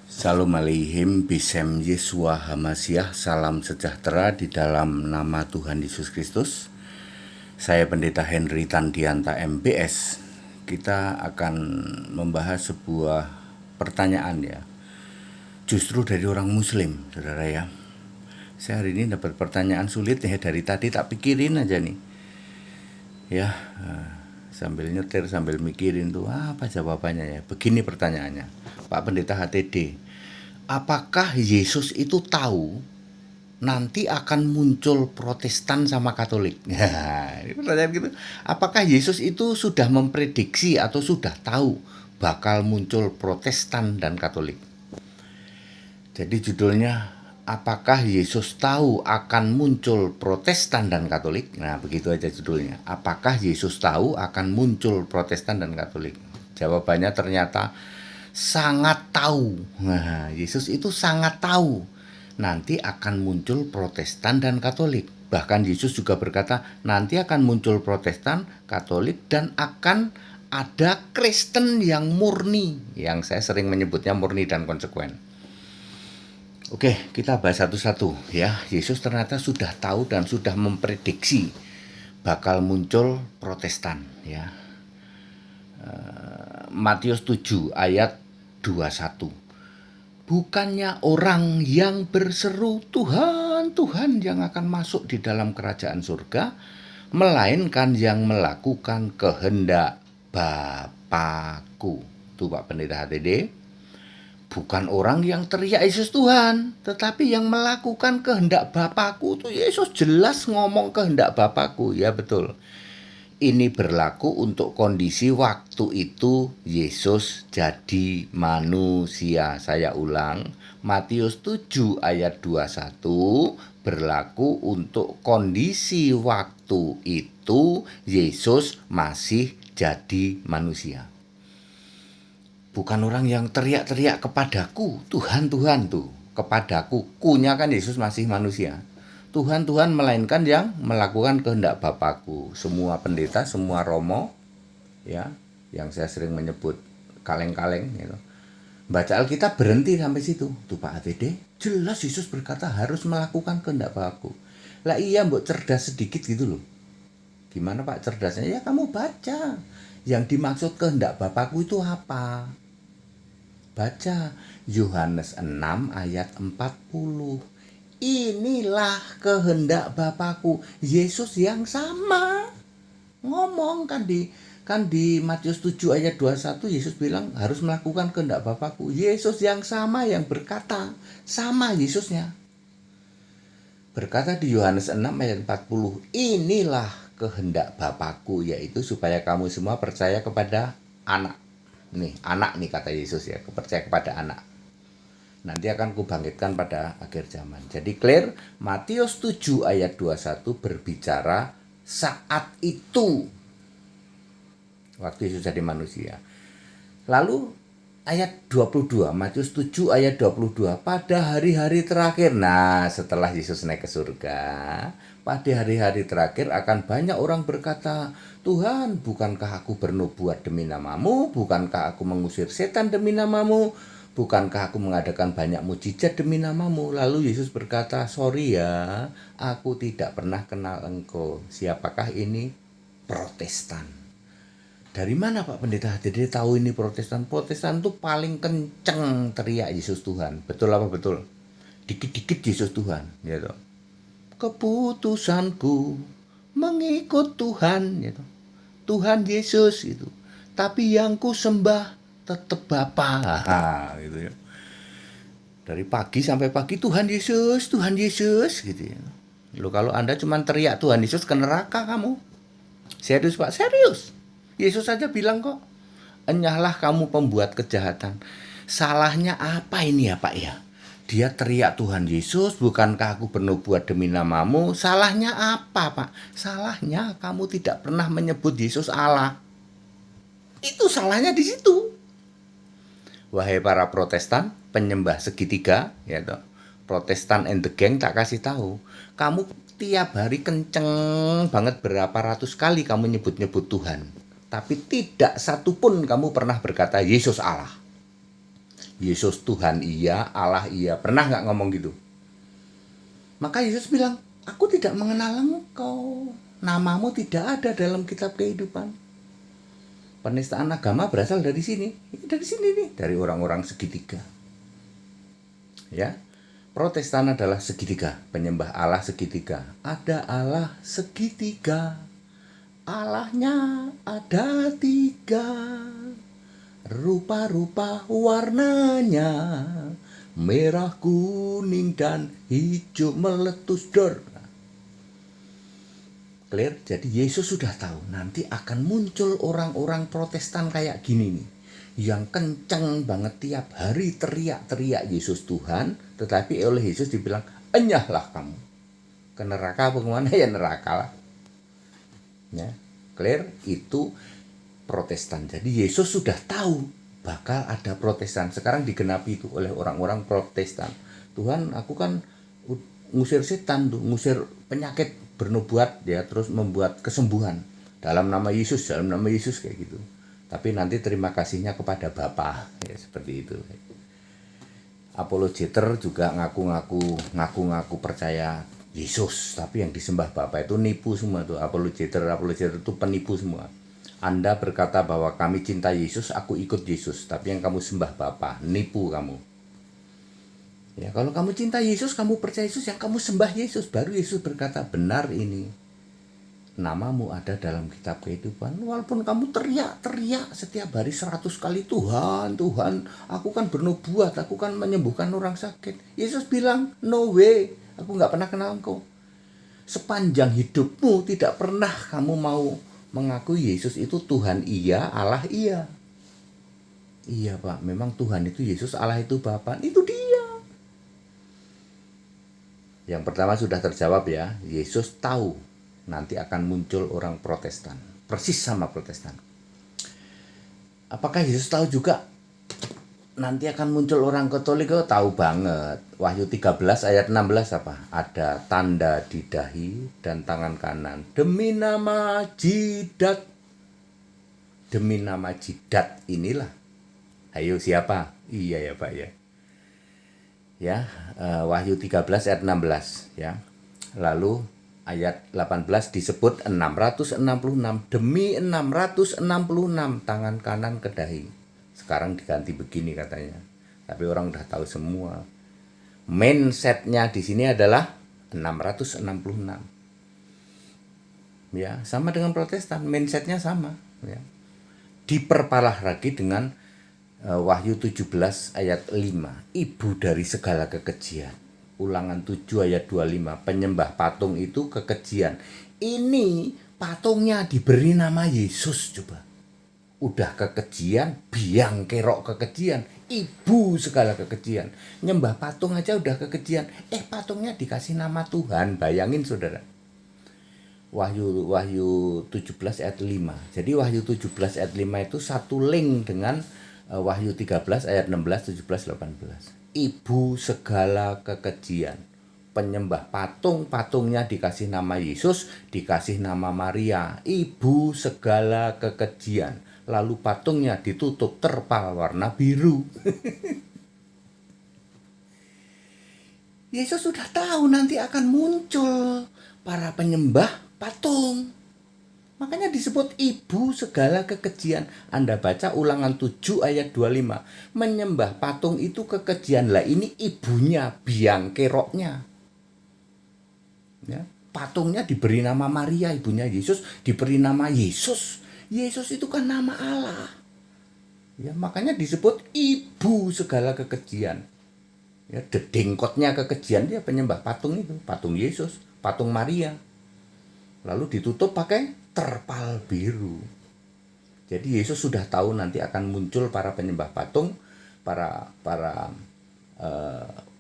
Salam aleihim, Bisem Yesua Hamasiah, salam sejahtera di dalam nama Tuhan Yesus Kristus. Saya Pendeta Henry Tandianta MBS. Kita akan membahas sebuah pertanyaan ya, justru dari orang muslim, saudara ya. Saya hari ini dapat pertanyaan sulit ya, dari tadi tak pikirin aja nih ya, sambil nyetir sambil mikirin tuh apa jawabannya ya. Begini pertanyaannya, Pak Pendeta HTD, apakah Yesus itu tahu nanti akan muncul Protestan sama Katolik? Nah, ini pertanyaan gitu. Apakah Yesus itu sudah memprediksi atau sudah tahu bakal muncul Protestan dan Katolik? Jadi judulnya, apakah Yesus tahu akan muncul Protestan dan Katolik? Nah, begitu aja judulnya. Apakah Yesus tahu akan muncul Protestan dan Katolik? Jawabannya ternyata sangat tahu. Nah, Yesus itu sangat tahu nanti akan muncul Protestan dan Katolik. Bahkan Yesus juga berkata, nanti akan muncul Protestan, Katolik, dan akan ada Kristen yang murni, yang saya sering menyebutnya murni dan konsekuen. Oke, kita bahas satu-satu ya. Yesus ternyata sudah tahu dan sudah memprediksi bakal muncul Protestan ya. Matius 7 ayat 21. Bukannya orang yang berseru Tuhan, Tuhan yang akan masuk di dalam kerajaan surga, melainkan yang melakukan kehendak Bapakku. Tuh Pak Pendeta HTD. Bukan orang yang teriak Yesus Tuhan, tetapi yang melakukan kehendak Bapakku. Tuh Yesus jelas ngomong kehendak Bapakku. Ya betul. Ini berlaku untuk kondisi waktu itu Yesus jadi manusia. Saya ulang, Matius 7 ayat 21 berlaku untuk kondisi waktu itu Yesus masih jadi manusia. Bukan orang yang teriak-teriak kepadaku, Tuhan, Tuhan tuh. Kepadaku, kunya kan Yesus masih manusia. Tuhan, Tuhan, melainkan yang melakukan kehendak Bapakku. Semua pendeta, semua romo, ya, yang saya sering menyebut kaleng-kaleng, gitu. Baca Alkitab berhenti sampai situ. Tuh Pak ATD, jelas Yesus berkata harus melakukan kehendak Bapakku. Lah iya, mbok cerdas sedikit gitu loh. Gimana Pak cerdasnya? Ya kamu baca. Yang dimaksud kehendak Bapakku itu apa? Baca Yohanes 6 ayat 40. Inilah kehendak Bapakku. Yesus yang sama ngomong kan di Matius 7 ayat 21, Yesus bilang harus melakukan kehendak Bapakku. Yesus yang sama yang berkata, sama Yesusnya. Berkata di Yohanes 6 ayat 40, inilah kehendak Bapakku, yaitu supaya kamu semua percaya kepada anak. Nih, anak nih kata Yesus ya, percaya kepada anak. Nanti akan kubangkitkan pada akhir zaman. Jadi clear, Matius 7 ayat 21 berbicara saat itu. Waktu Yesus jadi manusia. Lalu ayat 22, Matius 7 ayat 22, pada hari-hari terakhir. Nah, setelah Yesus naik ke surga, pada hari-hari terakhir akan banyak orang berkata, Tuhan, bukankah aku bernubuat demi namamu? Bukankah aku mengusir setan demi namamu? Bukankah aku mengadakan banyak mujizat demi namamu? Lalu Yesus berkata, sorry ya, aku tidak pernah kenal engkau. Siapakah ini? Protestan. Dari mana Pak Pendeta HTD tahu ini Protestan? Protestan tuh paling kenceng teriak Yesus Tuhan. Betul apa betul? Dikit-dikit Yesus Tuhan, gitu. Keputusanku mengikut Tuhan, gitu. Tuhan Yesus itu. Tapi yang ku sembah tetap Bapa. Gitu ya. Dari pagi sampai pagi Tuhan Yesus, Tuhan Yesus gitu ya. Loh kalau Anda cuma teriak Tuhan Yesus ke neraka kamu. Serius Pak, serius. Yesus saja bilang kok, enyahlah kamu pembuat kejahatan. Salahnya apa ini ya Pak ya? Dia teriak Tuhan Yesus, bukankah aku bernubuat demi namamu? Salahnya apa Pak? Salahnya kamu tidak pernah menyebut Yesus Allah. Itu salahnya di situ. Wahai para Protestan, penyembah segitiga, ya toh. Protestan and the gang tak kasih tahu. Kamu tiap hari kenceng banget berapa ratus kali kamu nyebut-nyebut Tuhan. Tapi tidak satupun kamu pernah berkata Yesus Allah. Yesus Tuhan iya, Allah iya. Pernah nggak ngomong gitu? Maka Yesus bilang, aku tidak mengenal engkau. Namamu tidak ada dalam kitab kehidupan. Penistaan agama berasal dari sini. Dari sini nih, dari orang-orang segitiga. Ya, Protestan adalah segitiga, penyembah Allah segitiga. Ada Allah segitiga, Allahnya ada tiga, rupa-rupa warnanya, merah, kuning, dan hijau meletus dor. Clear? Jadi Yesus sudah tahu nanti akan muncul orang-orang Protestan kayak gini nih, yang kenceng banget tiap hari teriak-teriak Yesus Tuhan, tetapi oleh Yesus dibilang, enyahlah kamu ke neraka apa kemana, ya neraka lah. Ya, clear? Itu Protestan. Jadi Yesus sudah tahu bakal ada Protestan. Sekarang digenapi itu oleh orang-orang Protestan. Tuhan, aku kan ngusir setan tuh, ngusir penyakit, bernubuat ya, terus membuat kesembuhan dalam nama Yesus, dalam nama Yesus kayak gitu. Tapi nanti terima kasihnya kepada Bapa, ya seperti itu. Apologeter juga ngaku-ngaku percaya Yesus, tapi yang disembah Bapa itu nipu semua tuh. Apologeter itu penipu semua. Anda berkata bahwa kami cinta Yesus, aku ikut Yesus, tapi yang kamu sembah Bapa, nipu kamu. Ya, kalau kamu cinta Yesus, kamu percaya Yesus, yang kamu sembah Yesus, baru Yesus berkata, benar ini. Namamu ada dalam kitab kehidupan. Walaupun kamu teriak-teriak setiap hari 100 kali, Tuhan, Tuhan, aku kan bernubuat, aku kan menyembuhkan orang sakit. Yesus bilang, no way, aku gak pernah kenal engkau. Sepanjang hidupmu tidak pernah kamu mau mengakui Yesus itu Tuhan iya, Allah iya. Iya Pak, memang Tuhan itu Yesus, Allah itu Bapa, itu dia. Yang pertama sudah terjawab ya, Yesus tahu nanti akan muncul orang Protestan, persis sama Protestan. Apakah Yesus tahu juga nanti akan muncul orang Katolik? Oh, tahu banget. Wahyu 13 ayat 16 apa? Ada tanda di dahi dan tangan kanan. Demi nama jidat. Demi nama jidat inilah. Ayo siapa? Iya ya Pak ya. Ya, Wahyu 13 ayat 16 ya. Lalu ayat 18 disebut 666, demi 666 tangan kanan ke dahi. Sekarang diganti begini katanya. Tapi orang udah tahu semua. Mindsetnya di sini adalah 666. Ya, sama dengan Protestan, mindsetnya sama ya. Diperparah lagi dengan Wahyu 17 ayat 5, ibu dari segala kekejian. Ulangan 7 ayat 25, penyembah patung itu kekejian. Ini patungnya diberi nama Yesus coba. Udah kekejian, biang kerok kekejian, ibu segala kekejian. Nyembah patung aja udah kekejian, patungnya dikasih nama Tuhan. Bayangin saudara. Wahyu 17 ayat 5. Jadi Wahyu 17 ayat 5 itu satu link dengan Wahyu 13 ayat 16, 17, 18. Ibu segala kekejian. Penyembah patung, patungnya dikasih nama Yesus, dikasih nama Maria. Ibu segala kekejian. Lalu patungnya ditutup terpal warna biru. Yesus sudah tahu nanti akan muncul para penyembah patung. Makanya disebut ibu segala kekejian. Anda baca Ulangan 7 ayat 25. Menyembah patung itu kekejian. Lah ini ibunya, biang keroknya. Ya, patungnya diberi nama Maria, ibunya Yesus, diberi nama Yesus. Yesus itu kan nama Allah. Ya, makanya disebut ibu segala kekejian. Ya, dedengkotnya kekejian dia penyembah patung itu, patung Yesus, patung Maria. Lalu ditutup pakai terpal biru. Jadi Yesus sudah tahu nanti akan muncul para penyembah patung, para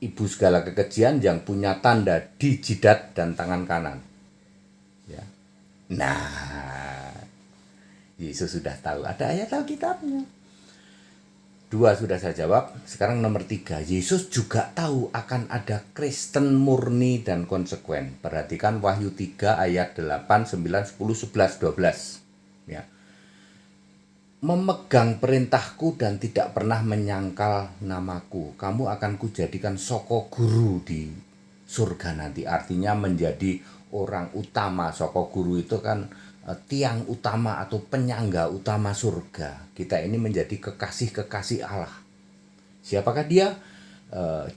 ibu segala kekejian yang punya tanda di jidat dan tangan kanan. Ya. Nah, Yesus sudah tahu, ada ayat Alkitabnya. 2 sudah saya jawab. Sekarang nomor 3, Yesus juga tahu akan ada Kristen murni dan konsekuen. Perhatikan Wahyu 3 ayat 8, 9, 10, 11, 12 ya. memegang perintahku dan tidak pernah menyangkal namaku, kamu akan kujadikan soko guru di surga nanti. Artinya menjadi orang utama. Soko guru itu kan tiang utama atau penyangga utama surga. Kita ini menjadi kekasih-kekasih Allah. Siapakah dia?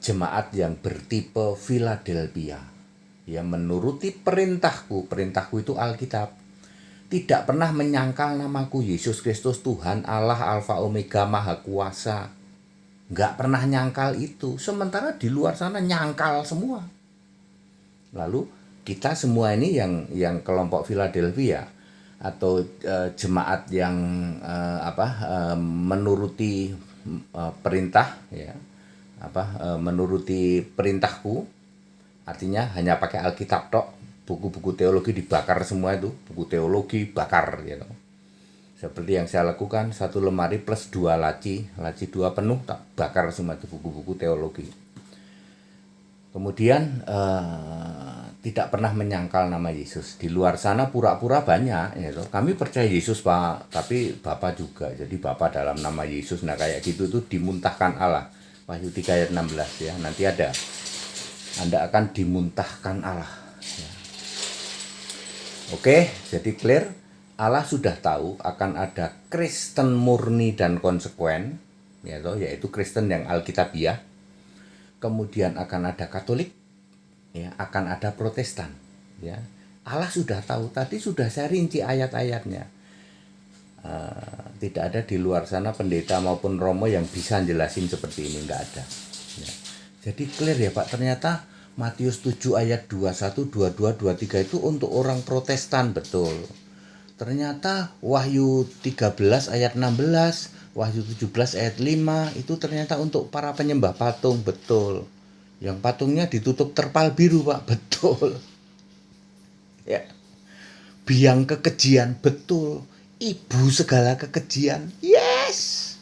Jemaat yang bertipe Philadelphia, yang menuruti perintahku. Perintahku itu Alkitab. Tidak pernah menyangkal namaku, Yesus Kristus Tuhan Allah Alfa Omega Maha Kuasa. Nggak pernah nyangkal itu. Sementara di luar sana nyangkal semua. Lalu kita semua ini yang kelompok Philadelphia atau jemaat yang menuruti perintah, ya, menuruti perintahku, artinya hanya pakai Alkitab tok. Buku-buku teologi dibakar semua itu, buku teologi bakar gitu. Seperti yang saya lakukan, satu lemari plus 2 laci 2 penuh, tak bakar semua itu buku-buku teologi. Kemudian tidak pernah menyangkal nama Yesus. Di luar sana pura-pura banyak gitu. Kami percaya Yesus Pak, tapi Bapa juga. Jadi Bapa dalam nama Yesus. Nah kayak gitu tuh dimuntahkan Allah. Wahyu 3 ayat 16 ya. Nanti ada. Anda akan dimuntahkan Allah. Ya. Oke, jadi clear. Allah sudah tahu akan ada Kristen murni dan konsekuen, yaitu Kristen yang Alkitabiah. Kemudian akan ada Katolik, ya, akan ada Protestan, ya. Allah sudah tahu, tadi sudah saya rinci ayat-ayatnya. Tidak ada di luar sana pendeta maupun romo yang bisa jelasin seperti ini, nggak ada. Ya. Jadi clear ya Pak, ternyata Matius 7 ayat 21, 22, 23 itu untuk orang Protestan, betul. Ternyata Wahyu 13 ayat 16, Wahyu 17 ayat 5 itu ternyata untuk para penyembah patung, betul. Yang patungnya ditutup terpal biru Pak, betul. Ya. Biang kekejian, betul. Ibu segala kekejian, yes.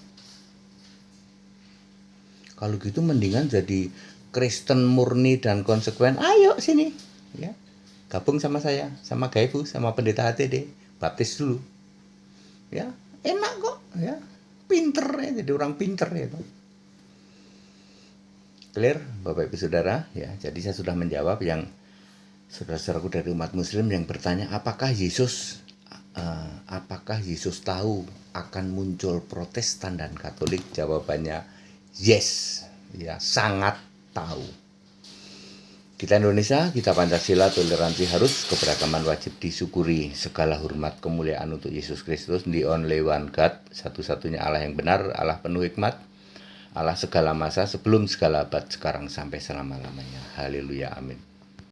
Kalau gitu mendingan jadi Kristen murni dan konsekuen. Ayo sini, ya. Gabung sama saya, sama Gaifu, sama pendeta HTD, baptis dulu. Ya, enak kok, ya. Pinter ya, jadi orang pinter ya. Clear, Bapak Ibu Saudara, ya. Jadi saya sudah menjawab yang saudara-saudaraku dari umat Muslim yang bertanya apakah Yesus tahu akan muncul Protestan dan Katolik? Jawabannya yes, ya, sangat tahu. Kita Indonesia, kita Pancasila, toleransi harus, keberagaman wajib disyukuri. Segala hormat kemuliaan untuk Yesus Kristus, the only one God, satu-satunya Allah yang benar, Allah penuh hikmat, Allah segala masa, sebelum segala abad, sekarang sampai selama-lamanya. Haleluya, amin.